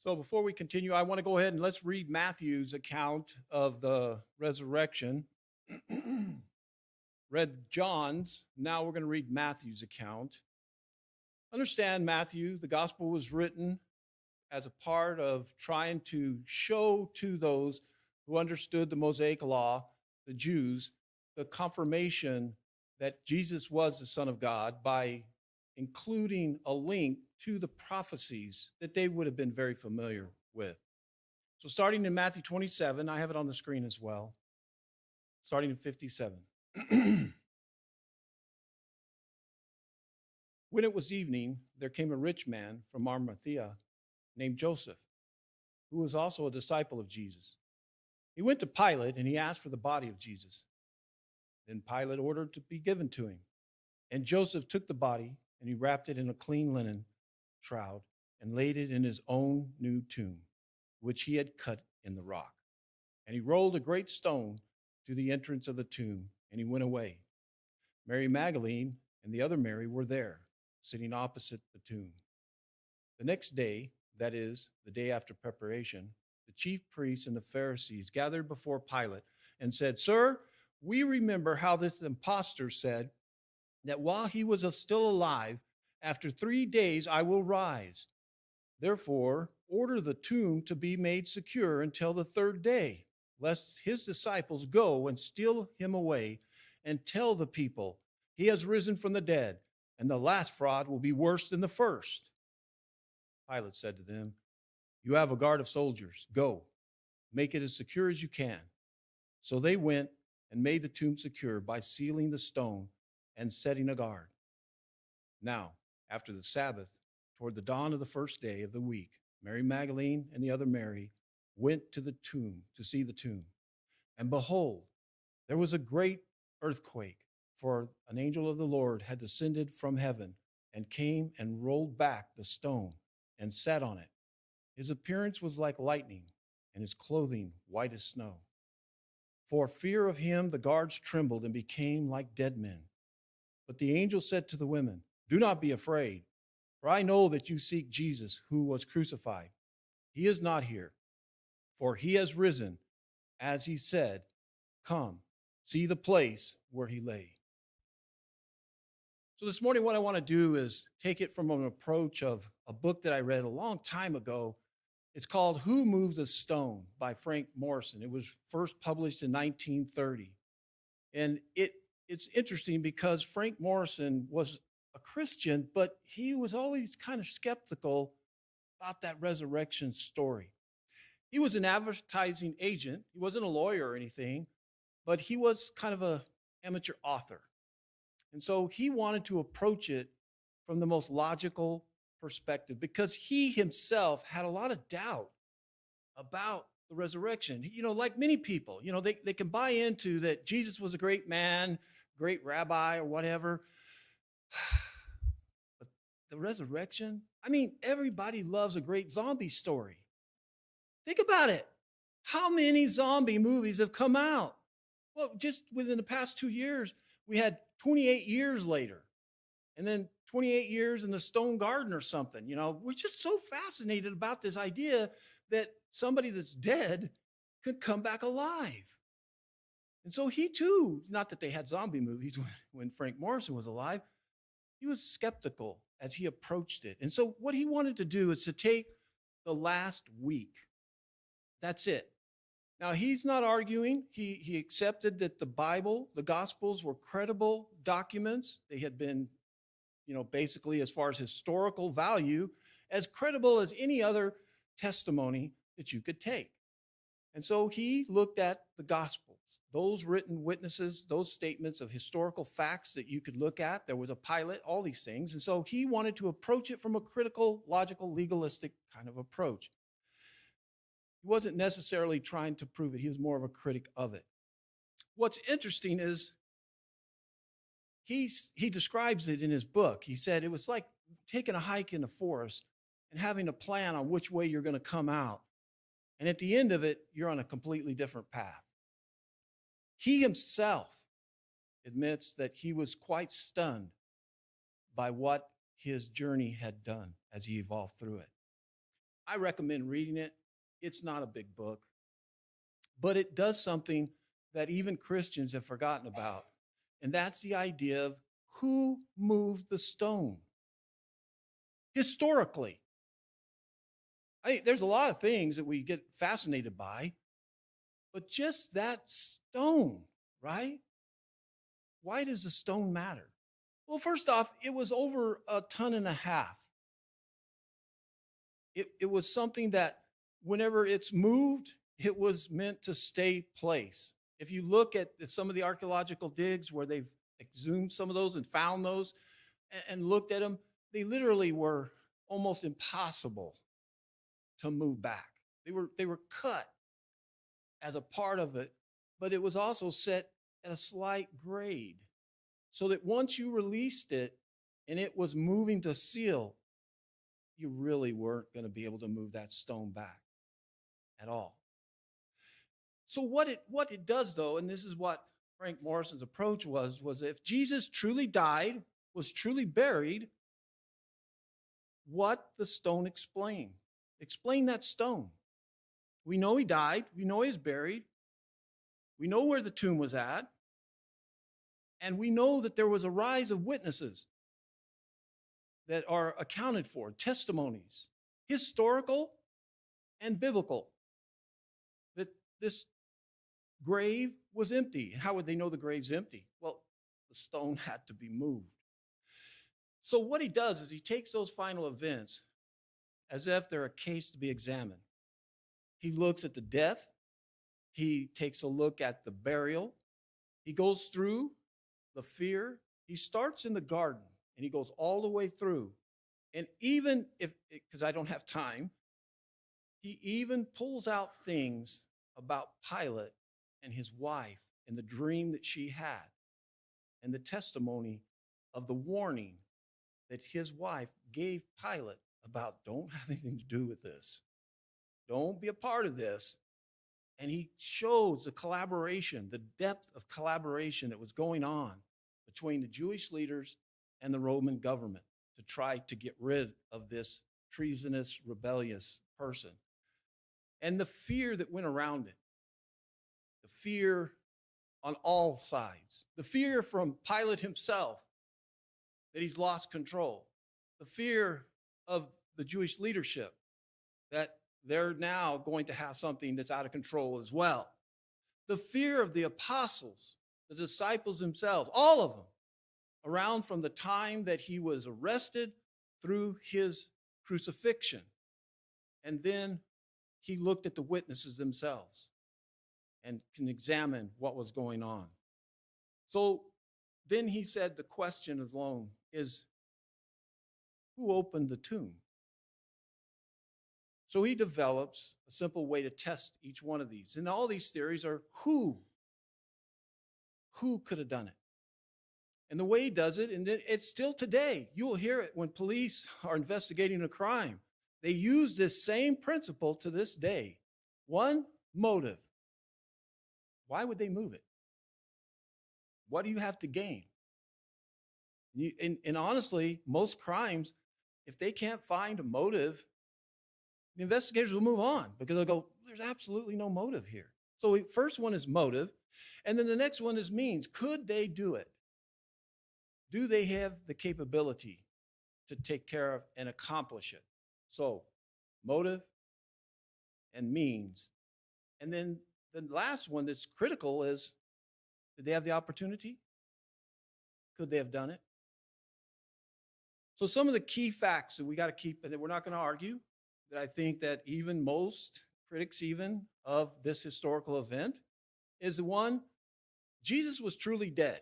So before we continue, I want to go ahead and let's read Matthew's account of the resurrection. Read John's. Now we're going to read Matthew's account. Understand, Matthew, the gospel was written as a part of trying to show to those who understood the Mosaic law, the Jews, the confirmation that Jesus was the Son of God by including a link to the prophecies that they would have been very familiar with. So, starting in Matthew 27, I have it on the screen as well, starting in 57. When it was evening, there came a rich man from Arimathea named Joseph, who was also a disciple of Jesus. He went to Pilate and he asked for the body of Jesus. Then Pilate ordered to be given to him. And Joseph took the body and he wrapped it in a clean linen shroud and laid it in his own new tomb, which he had cut in the rock. And he rolled a great stone to the entrance of the tomb, and he went away. Mary Magdalene and the other Mary were there, sitting opposite the tomb. The next day, that is, the day after preparation, the chief priests and the Pharisees gathered before Pilate and said, "Sir, we remember how this impostor said that while he was still alive, after 3 days I will rise. Therefore, order the tomb to be made secure until the third day, lest his disciples go and steal him away and tell the people, 'He has risen from the dead,' and the last fraud will be worse than the first." Pilate said to them, "You have a guard of soldiers. Go, make it as secure as you can." So they went and made the tomb secure by sealing the stone and setting a guard. Now, after the Sabbath, toward the dawn of the first day of the week, Mary Magdalene and the other Mary went to the tomb to see the tomb. And behold, there was a great earthquake, for an angel of the Lord had descended from heaven and came and rolled back the stone and sat on it. His appearance was like lightning, and his clothing white as snow. For fear of him, the guards trembled and became like dead men. But the angel said to the women, "Do not be afraid, for I know that you seek Jesus who was crucified. He is not here, for he has risen, as he said. Come, see the place where he lay." So this morning, what I want to do is take it from an approach of a book that I read a long time ago. It's called "Who Moves a Stone" by Frank Morrison. It was first published in 1930. And it's interesting because Frank Morrison was a Christian, but he was always kind of skeptical about that resurrection story. He was an advertising agent. He wasn't a lawyer or anything, but he was kind of an amateur author. And so he wanted to approach it from the most logical perspective because he himself had a lot of doubt about the resurrection. Like many people, they can buy into that Jesus was a great man, great rabbi, or whatever. But the resurrection, everybody loves a great zombie story. Think about it. How many zombie movies have come out? Well, just within the past 2 years, we had 28 years later, and then 28 years in the Stone Garden or something. We're just so fascinated about this idea that somebody that's dead could come back alive. And so he too, not that they had zombie movies when Frank Morrison was alive, he was skeptical as he approached it. And so what he wanted to do is to take the last week. That's it. Now, he's not arguing. He accepted that the Bible, the Gospels, were credible documents. They had been, basically as far as historical value, as credible as any other testimony that you could take. And so he looked at the Gospels, those written witnesses, those statements of historical facts that you could look at. There was a Pilate, all these things. And so he wanted to approach it from a critical, logical, legalistic kind of approach. He wasn't necessarily trying to prove it. He was more of a critic of it. What's interesting is he describes it in his book. He said it was like taking a hike in the forest and having a plan on which way you're going to come out. And at the end of it, you're on a completely different path. He himself admits that he was quite stunned by what his journey had done as he evolved through it. I recommend reading it. It's not a big book, but it does something that even Christians have forgotten about. And that's the idea of who moved the stone historically. There's a lot of things that we get fascinated by, but just that stone, right? Why does the stone matter? Well, first off, it was over 1.5 tons. It was something that whenever it's moved, it was meant to stay place. If you look at some of the archaeological digs where they've exhumed some of those and found those and looked at them, they literally were almost impossible to move back. They were cut as a part of it, but it was also set at a slight grade so that once you released it and it was moving to seal, you really weren't going to be able to move that stone back at all. So what it does though, and this is what Frank Morrison's approach was if Jesus truly died, was truly buried, what the stone explained. Explain that stone. We know he died. We know he was buried. We know where the tomb was at. And we know that there was a rise of witnesses that are accounted for, testimonies, historical and biblical, that this grave was empty. How would they know the grave's empty? Well, the stone had to be moved. So what he does is he takes those final events as if they're a case to be examined. He looks at the death. He takes a look at the burial. He goes through the fear. He starts in the garden and he goes all the way through. And even if, because I don't have time, he even pulls out things about Pilate and his wife and the dream that she had and the testimony of the warning that his wife gave Pilate about don't have anything to do with this. Don't be a part of this. And he shows the collaboration, the depth of collaboration that was going on between the Jewish leaders and the Roman government to try to get rid of this treasonous, rebellious person. And the fear that went around it, the fear on all sides, the fear from Pilate himself that he's lost control, the fear of the Jewish leadership that they're now going to have something that's out of control as well. The fear of the apostles, the disciples themselves, all of them, around from the time that he was arrested through his crucifixion. And then he looked at the witnesses themselves and can examine what was going on. So then he said the question alone is, who opened the tomb? So he develops a simple way to test each one of these. And all these theories are who could have done it? And the way he does it, and it's still today, you will hear it when police are investigating a crime. They use this same principle to this day. One, motive. Why would they move it? What do you have to gain? And honestly, most crimes, if they can't find a motive, the investigators will move on because they'll go, there's absolutely no motive here. So first one is motive, and then the next one is means. Could they do it? Do they have the capability to take care of and accomplish it? So motive and means. And then the last one that's critical is, did they have the opportunity? Could they have done it? So some of the key facts that we got to keep, and that we're not going to argue, that I think that even most critics even of this historical event is the one, Jesus was truly dead.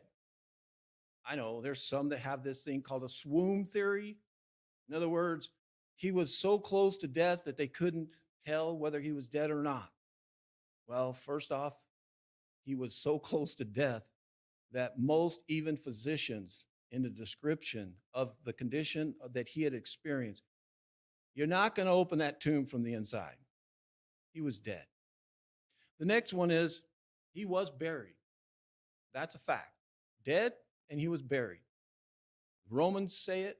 I know there's some that have this thing called a swoon theory. In other words, he was so close to death that they couldn't tell whether he was dead or not. Well, first off, he was so close to death that most even physicians in the description of the condition that he had experienced, you're not going to open that tomb from the inside. He was dead. The next one is he was buried. That's a fact. Dead, and he was buried. The Romans say it.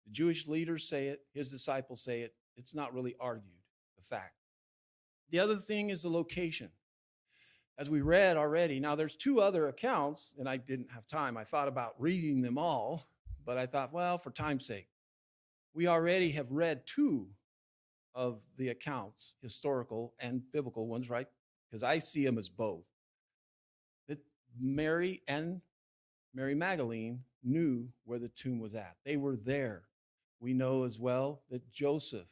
The Jewish leaders say it. His disciples say it. it's not really argued, the fact. The other thing is the location. As we read already, now there's two other accounts, and I didn't have time. I thought about reading them all, but I thought, well, for time's sake, we already have read two of the accounts, historical and biblical ones, right? Because I see them as both. That Mary and Mary Magdalene knew where the tomb was at. They were there. We know as well that Joseph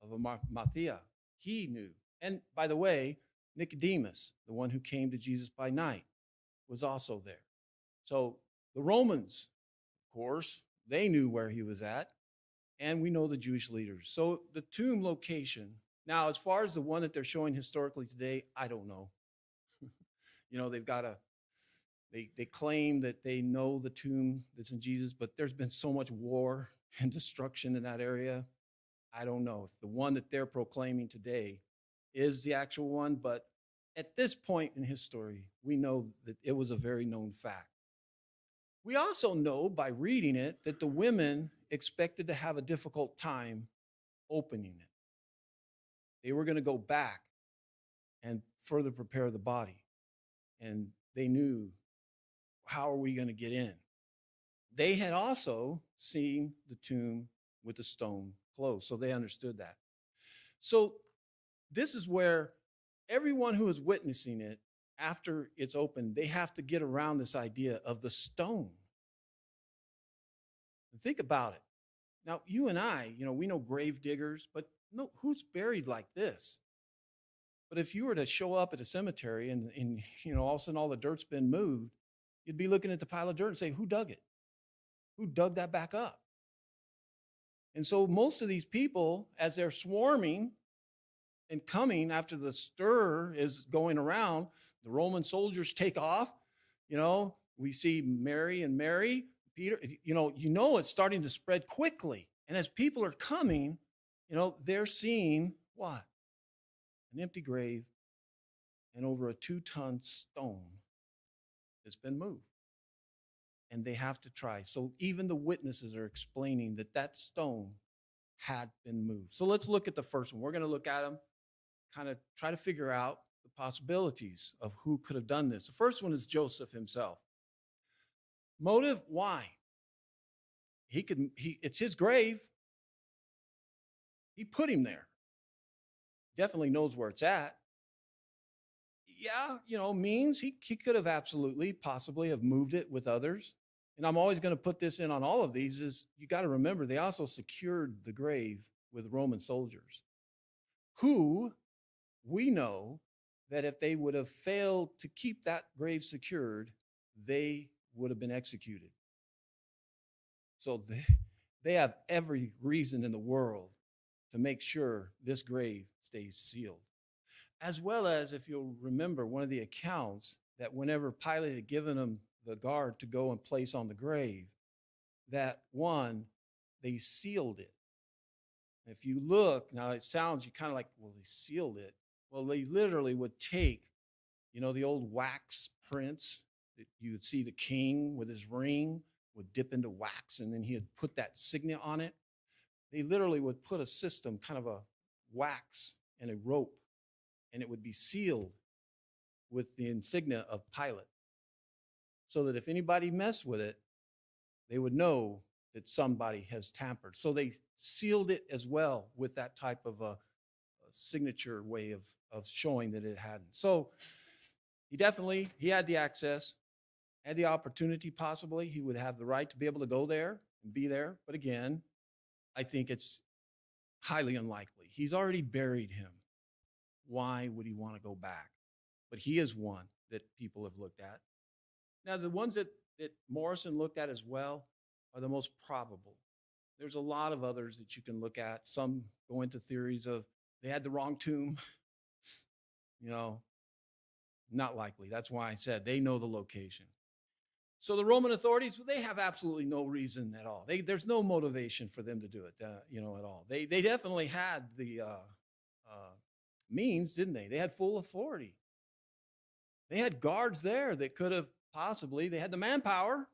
of Arimathea, he knew. And by the way, Nicodemus, the one who came to Jesus by night, was also there. So the Romans, of course, they knew where he was at. And we know the Jewish leaders. So the tomb location, now as far as the one that they're showing historically today, I don't know. They've got they claim that they know the tomb that's in Jesus, but there's been so much war and destruction in that area. I don't know if the one that they're proclaiming today is the actual one, but at this point in history, we know that it was a very known fact. We also know by reading it that the women expected to have a difficult time opening it. They were going to go back and further prepare the body. And they knew, how are we going to get in? They had also seen the tomb with the stone closed, so they understood that. So this is where everyone who is witnessing it, after it's open, they have to get around this idea of the stone. And think about it. Now, you and I, we know grave diggers, but no, who's buried like this? But if you were to show up at a cemetery and all of a sudden all the dirt's been moved, you'd be looking at the pile of dirt and say, who dug it? Who dug that back up? And so most of these people, as they're swarming and coming after the stir is going around, the Roman soldiers take off. We see Mary and Mary, Peter, it's starting to spread quickly. And as people are coming, they're seeing what? An empty grave and over a 2-ton stone that's been moved. And they have to try. So even the witnesses are explaining that stone had been moved. So let's look at the first one. We're going to look at them, kind of try to figure out the possibilities of who could have done this. The first one is Joseph himself. Motive, why? It's his grave. He put him there. Definitely knows where it's at. Yeah, means he could have absolutely, possibly have moved it with others. And I'm always going to put this in on all of these is you got to remember they also secured the grave with Roman soldiers who we know that if they would have failed to keep that grave secured, they would have been executed. So they have every reason in the world to make sure this grave stays sealed. As well as, if you'll remember, one of the accounts that whenever Pilate had given them the guard to go and place on the grave, that one, they sealed it. If you look, now it sounds, you kind of like, well, they sealed it. Well, they literally would take, the old wax prints that you would see the king with his ring would dip into wax, and then he would put that signet on it. They literally would put a system, kind of a wax and a rope, and it would be sealed with the insignia of Pilate, so that if anybody messed with it, they would know that somebody has tampered. So they sealed it as well with that type of a signature way of showing that it hadn't. So he had the access, had the opportunity possibly. He would have the right to be able to go there and be there. But again, I think it's highly unlikely. He's already buried him. Why would he want to go back? But he is one that people have looked at. Now, the ones that Morrison looked at as well are the most probable. There's a lot of others that you can look at. Some go into theories of they had the wrong tomb. Not likely. That's why I said they know the location. So the Roman authorities, they have absolutely no reason at all. There's no motivation for them to do it, at all. They definitely had the means, didn't they? They had full authority. They had guards there that could have possibly, they had the manpower.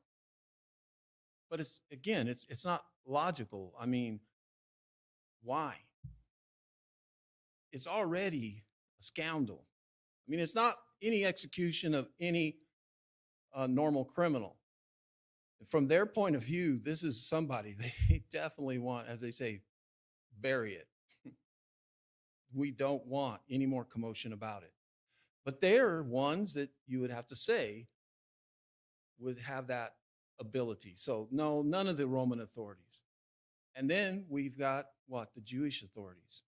But it's not logical. I mean, why? it's already a scoundrel. I mean, it's not any execution of any normal criminal. From their point of view, this is somebody they definitely want, as they say, bury it. We don't want any more commotion about it. But they're ones that you would have to say would have that ability. So, no, none of the Roman authorities. And then we've got what? The Jewish authorities.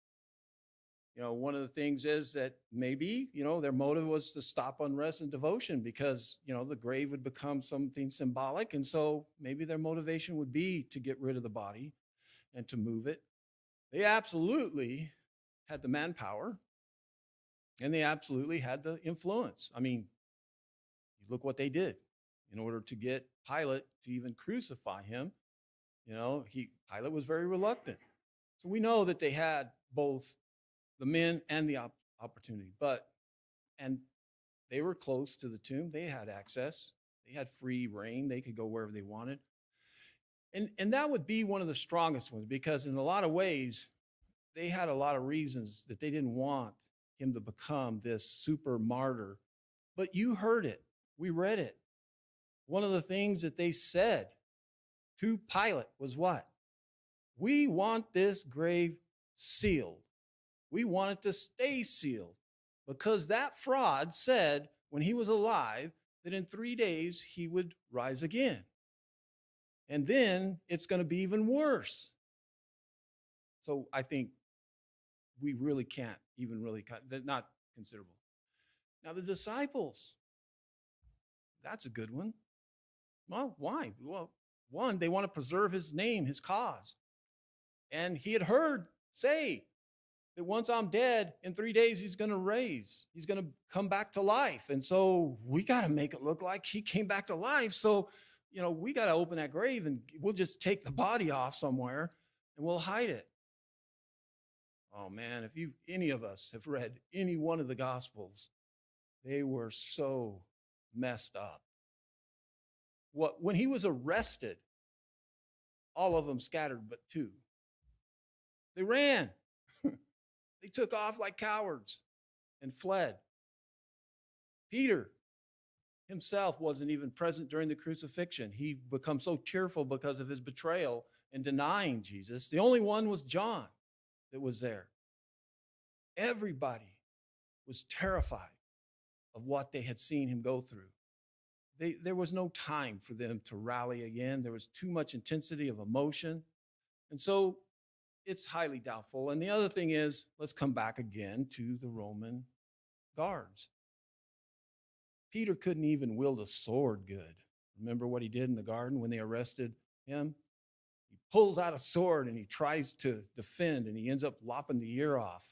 One of the things is that maybe, their motive was to stop unrest and devotion because, the grave would become something symbolic. And so maybe their motivation would be to get rid of the body and to move it. They absolutely had the manpower and they absolutely had the influence. I mean, look what they did in order to get Pilate to even crucify him. Pilate was very reluctant. So we know that they had both the men and the opportunity, and they were close to the tomb. They had access. They had free reign. They could go wherever they wanted. And that would be one of the strongest ones because in a lot of ways, they had a lot of reasons that they didn't want him to become this super martyr. But you heard it. We read it. One of the things that they said to Pilate was what? We want this grave sealed. We want it to stay sealed because that fraud said when he was alive that in 3 days he would rise again. And then it's going to be even worse. So I think we really can't even they're not considerable. Now the disciples, that's a good one. Well, why? Well, one, they want to preserve his name, his cause. And he had heard say that once I'm dead, in 3 days, he's going to raise. He's going to come back to life. And so we got to make it look like he came back to life. So, we got to open that grave and we'll just take the body off somewhere and we'll hide it. Oh, man, if any of us have read any one of the Gospels, they were so messed up. When he was arrested, all of them scattered but two. They ran. They took off like cowards and fled. Peter himself wasn't even present during the crucifixion. He became so tearful because of his betrayal and denying Jesus. The only one was John that was there. Everybody was terrified of what they had seen him go through. There was no time for them to rally again. There was too much intensity of emotion. And so it's highly doubtful. And the other thing is, let's come back again to the Roman guards. Peter couldn't even wield a sword good. Remember what he did in the garden when they arrested him? He pulls out a sword and he tries to defend, and he ends up lopping the ear off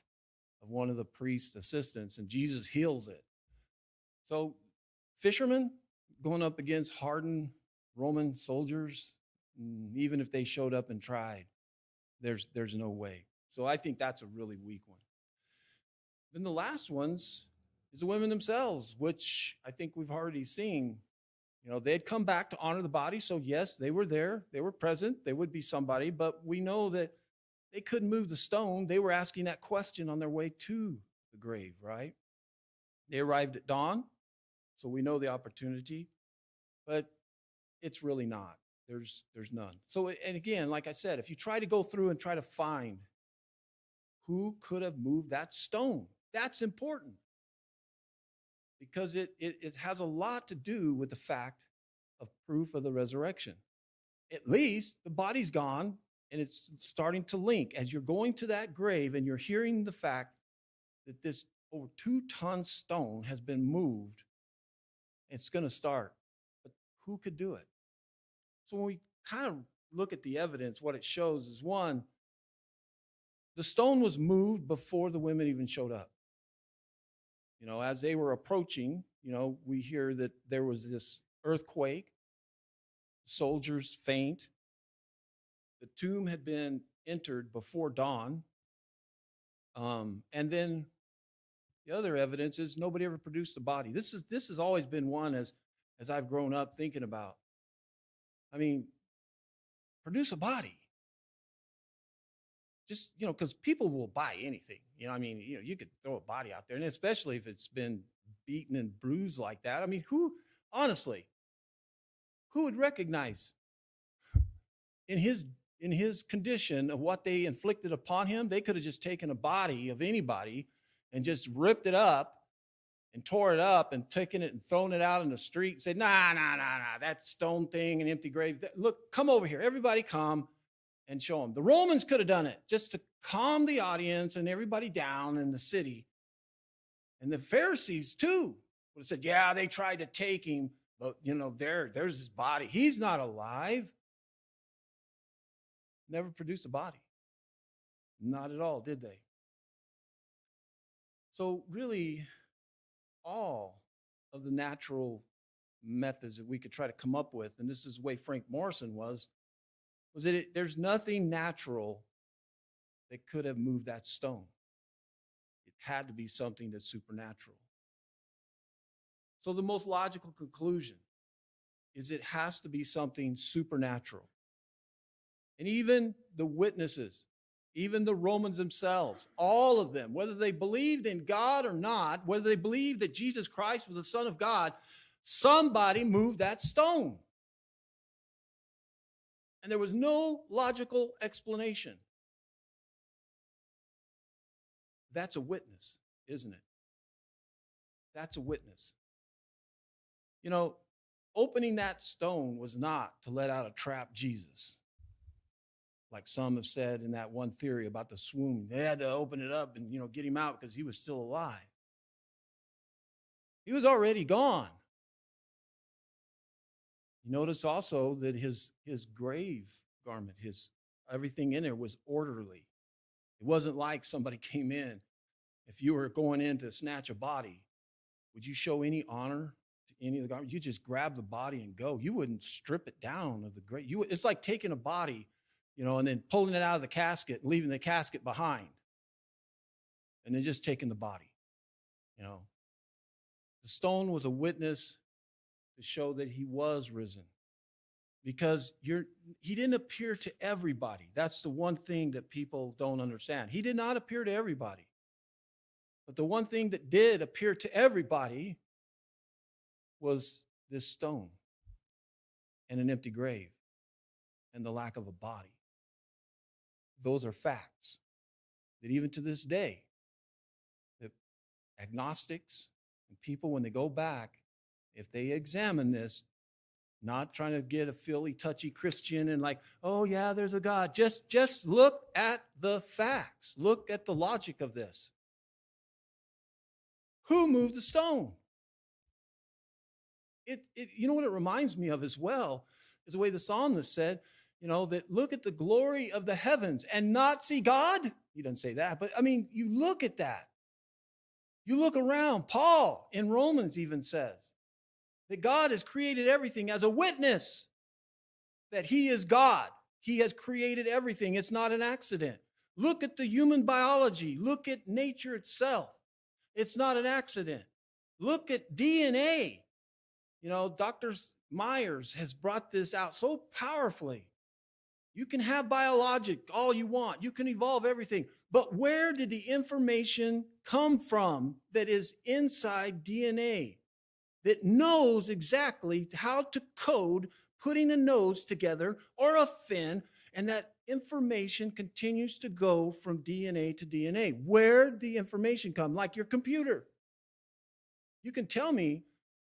of one of the priest's assistants, and Jesus heals it. So fishermen going up against hardened Roman soldiers, even if they showed up and tried, there's no way. So I think that's a really weak one. Then the last ones is the women themselves, which I think we've already seen. They'd come back to honor the body. So yes, they were there. They were present. They would be somebody, but we know that they couldn't move the stone. They were asking that question on their way to the grave, right? They arrived at dawn. So we know the opportunity, but it's really not. There's none. So, and again, like I said, if you try to go through and try to find who could have moved that stone, that's important because it has a lot to do with the fact of proof of the resurrection. At least the body's gone and it's starting to link. As you're going to that grave and you're hearing the fact that this over 2-ton stone has been moved, it's going to start. But who could do it? So when we kind of look at the evidence, what it shows is, one, the stone was moved before the women even showed up. As they were approaching, we hear that there was this earthquake, soldiers faint. The tomb had been entered before dawn. And then the other evidence is nobody ever produced the body. This has always been one as I've grown up thinking about. I mean, produce a body. just, because people will buy anything. I mean, you could throw a body out there, and especially if it's been beaten and bruised like that. I mean, honestly, who would recognize in his condition of what they inflicted upon him? They could have just taken a body of anybody and just ripped it up and tore it up and taken it and thrown it out in the street and said, nah, that stone thing, an empty grave. Look, come over here. Everybody come and show them. The Romans could have done it just to calm the audience and everybody down in the city. And the Pharisees too would have said, yeah, they tried to take him, but there's his body. He's not alive. Never produced a body. Not at all, did they? So really, all of the natural methods that we could try to come up with, and this is the way Frank Morrison was that there's nothing natural that could have moved that stone. It had to be something that's supernatural. So the most logical conclusion is it has to be something supernatural. And even the witnesses, even the Romans themselves, all of them, whether they believed in God or not, whether they believed that Jesus Christ was the Son of God, somebody moved that stone. And there was no logical explanation. That's a witness, isn't it? That's a witness. Opening that stone was not to let out a trapped Jesus. Like some have said in that one theory about the swoon. They had to open it up and, get him out because he was still alive. He was already gone. You notice also that his grave garment, everything in there was orderly. It wasn't like somebody came in. If you were going in to snatch a body, would you show any honor to any of the garments? You just grab the body and go. You wouldn't strip it down of the grave. It's like taking a body, and then pulling it out of the casket and leaving the casket behind. And then just taking the body. The stone was a witness to show that he was risen. Because he didn't appear to everybody. That's the one thing that people don't understand. He did not appear to everybody. But the one thing that did appear to everybody was this stone and an empty grave and the lack of a body. Those are facts that even to this day, the agnostics and people, when they go back, if they examine this, not trying to get a feely, touchy Christian and like, oh yeah, there's a God. Just look at the facts. Look at the logic of this. Who moved the stone? You know what it reminds me of as well is the way the psalmist said, that look at the glory of the heavens and not see God. He doesn't say that, but I mean, you look at that. You look around. Paul in Romans even says that God has created everything as a witness that he is God. He has created everything. It's not an accident. Look at the human biology. Look at nature itself. It's not an accident. Look at DNA. Dr. Myers has brought this out so powerfully. You can have biologic all you want. You can evolve everything. But where did the information come from that is inside DNA that knows exactly how to code putting a nose together or a fin, and that information continues to go from DNA to DNA? Where did the information come? Like your computer. You can tell me,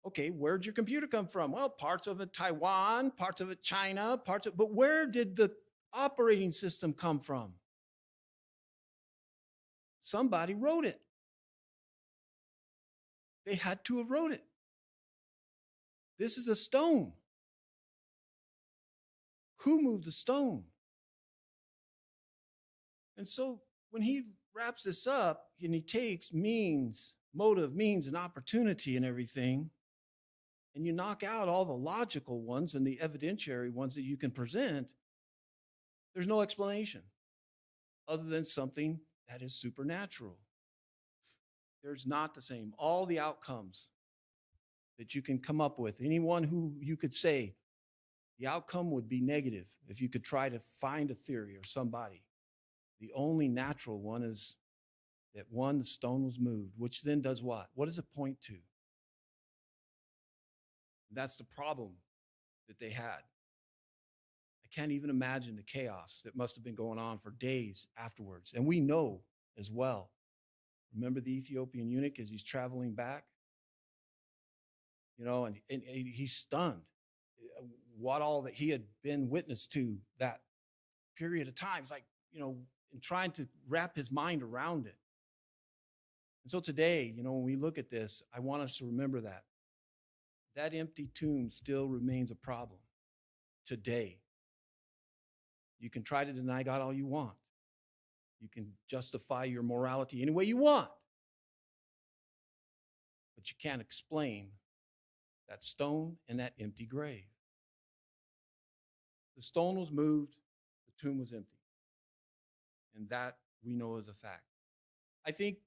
okay, where'd your computer come from? Well, parts of it Taiwan, parts of it China, but where did the operating system come from? Somebody wrote it. They had to have wrote it. This is a stone. Who moved the stone? And so when he wraps this up and he takes motive, means, and opportunity and everything, and you knock out all the logical ones and the evidentiary ones that you can present, there's no explanation other than something that is supernatural. There's not the same. All the outcomes that you can come up with, anyone who you could say the outcome would be negative if you could try to find a theory or somebody. The only natural one is that one, the stone was moved, which then does what? What does it point to? That's the problem that they had. I can't even imagine the chaos that must have been going on for days afterwards. And we know as well. Remember the Ethiopian eunuch as he's traveling back? And he's stunned. What all that he had been witness to that period of time. It's like, in trying to wrap his mind around it. And so today, when we look at this, I want us to remember that empty tomb still remains a problem today. You can try to deny God all you want. You can justify your morality any way you want. But you can't explain that stone and that empty grave. The stone was moved, the tomb was empty. And that we know is a fact. I think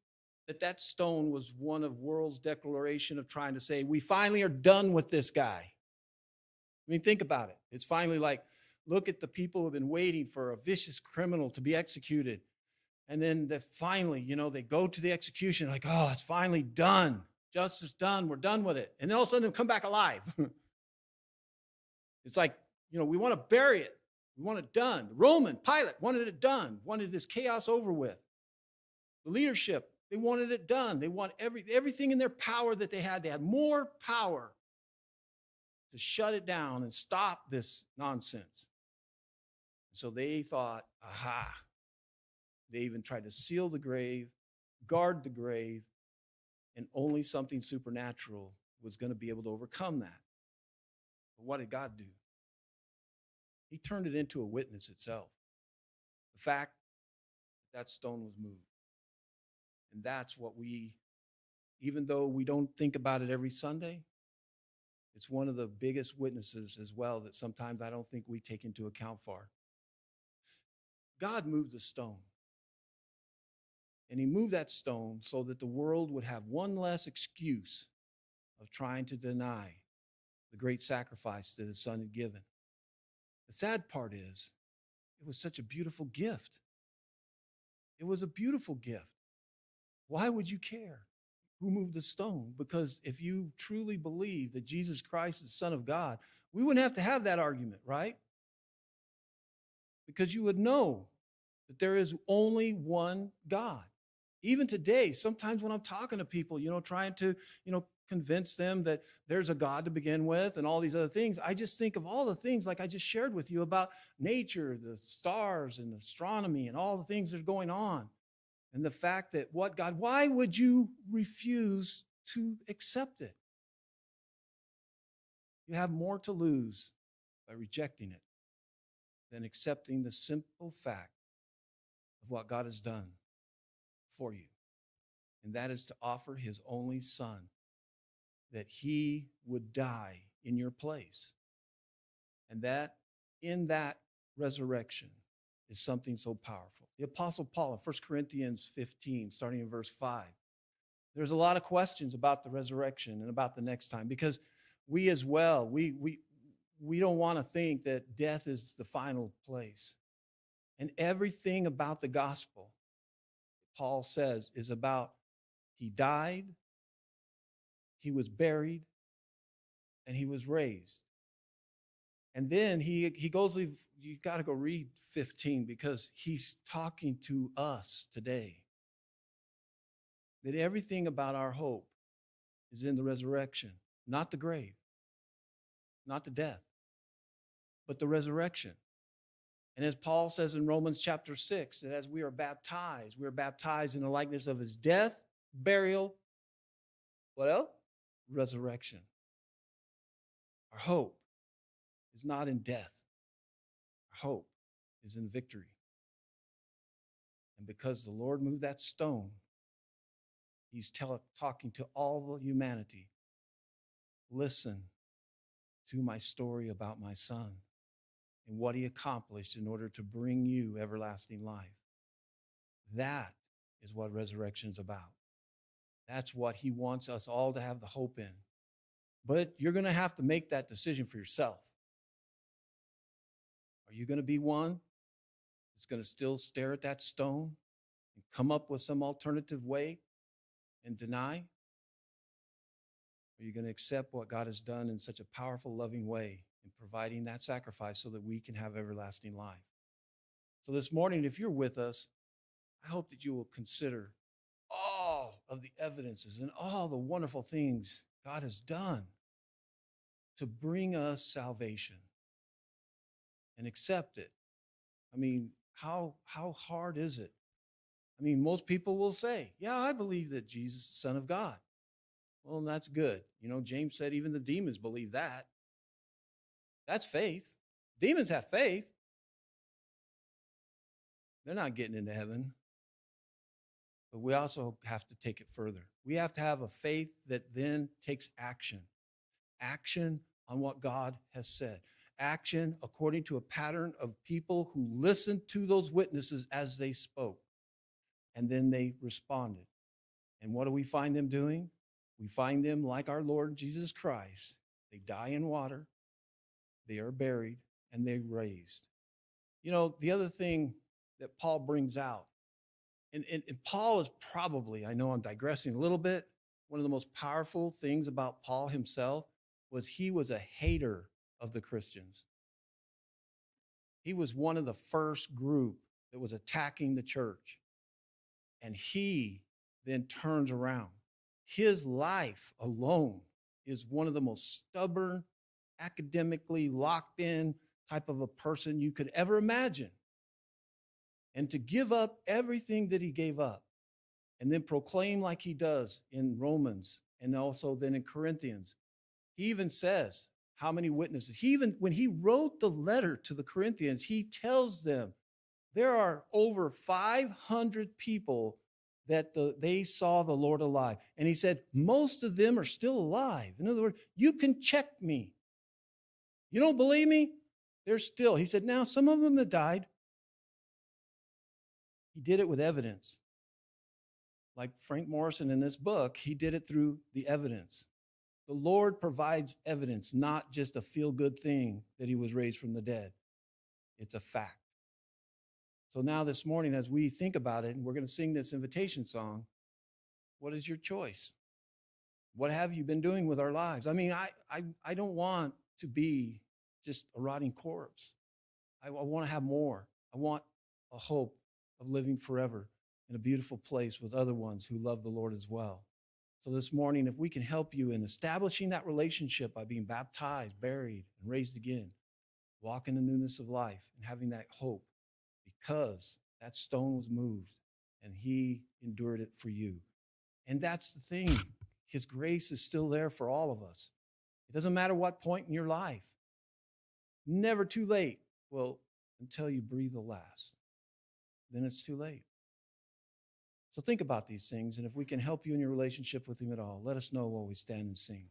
that stone was one of world's declaration of trying to say, we finally are done with this guy. I mean, think about it. It's finally like, look at the people who have been waiting for a vicious criminal to be executed. And then they finally, they go to the execution like, oh, it's finally done. Justice done. We're done with it. And then all of a sudden they come back alive. It's like, we want to bury it. We want it done. The Roman Pilate wanted it done, wanted this chaos over with. The leadership, they wanted it done. They want everything in their power that they had. They had more power to shut it down and stop this nonsense. So they thought, aha. They even tried to seal the grave, guard the grave, and only something supernatural was going to be able to overcome that. But what did God do? He turned it into a witness itself. The fact that stone was moved. And that's what even though we don't think about it every Sunday, it's one of the biggest witnesses as well that sometimes I don't think we take into account for. God moved the stone. And he moved that stone so that the world would have one less excuse of trying to deny the great sacrifice that his son had given. The sad part is, it was such a beautiful gift. It was a beautiful gift. Why would you care who moved the stone? Because if you truly believe that Jesus Christ is the Son of God, we wouldn't have to have that argument, right? Because you would know that there is only one God. Even today, sometimes when I'm talking to people, trying to, convince them that there's a God to begin with and all these other things, I just think of all the things like I just shared with you about nature, the stars and astronomy and all the things that are going on. And the fact that why would you refuse to accept it? You have more to lose by rejecting it than accepting the simple fact of what God has done for you. And that is to offer his only son, that he would die in your place. And that in that resurrection is something so powerful. The Apostle Paul in 1 Corinthians 15, starting in verse 5, there's a lot of questions about the resurrection and about the next time, because we as well, we don't want to think that death is the final place. And everything about the gospel, Paul says, is about he died, he was buried, and he was raised. And then he goes, you got to go read 15 because he's talking to us today. That everything about our hope is in the resurrection, not the grave, not the death, but the resurrection. And as Paul says in Romans chapter 6, that as we are baptized in the likeness of his death, burial, what else? Resurrection. Our hope is not in death. Our hope is in victory. And because the Lord moved that stone, he's talking to all of humanity. Listen to my story about my son and what he accomplished in order to bring you everlasting life. That is what resurrection is about. That's what he wants us all to have the hope in. But you're going to have to make that decision for yourself. Are you going to be one that's going to still stare at that stone and come up with some alternative way and deny? Are you going to accept what God has done in such a powerful, loving way in providing that sacrifice so that we can have everlasting life? So this morning, if you're with us, I hope that you will consider all of the evidences and all the wonderful things God has done to bring us salvation and accept it. I mean, how hard is it? I mean, most people will say, yeah, I believe that Jesus is the Son of God. Well, that's good. You know, James said even the demons believe that. That's faith. Demons have faith. They're not getting into heaven. But we also have to take it further. We have to have a faith that then takes action. Action on what God has said. Action according to a pattern of people who listened to those witnesses as they spoke. And then they responded. And what do we find them doing? We find them like our Lord Jesus Christ. They die in water, they are buried, and they're raised. You know, the other thing that Paul brings out, and Paul is probably, I know I'm digressing a little bit, one of the most powerful things about Paul himself was he was a hater of the Christians. He was one of the first group that was attacking the church. And he then turns around. His life alone is one of the most stubborn, academically locked in type of a person you could ever imagine. And to give up everything that he gave up and then proclaim like he does in Romans and also then in Corinthians. He even says how many witnesses. When he wrote the letter to the Corinthians, he tells them there are over 500 people that they saw the Lord alive. And he said, most of them are still alive. In other words, you can check me. You don't believe me? They're still. He said, now some of them have died. He did it with evidence. Like Frank Morrison in this book, he did it through the evidence. The Lord provides evidence, not just a feel-good thing that he was raised from the dead. It's a fact. So now this morning, as we think about it, and we're going to sing this invitation song, what is your choice? What have you been doing with our lives? I mean, I don't want to be just a rotting corpse. I want to have more. I want a hope of living forever in a beautiful place with other ones who love the Lord as well. So this morning, if we can help you in establishing that relationship by being baptized, buried, and raised again, walk in the newness of life and having that hope, because that stone was moved and he endured it for you. And that's the thing. His grace is still there for all of us. It doesn't matter what point in your life. Never too late. Well, until you breathe the last, then it's too late. So think about these things, and if we can help you in your relationship with him at all, let us know while we stand and sing.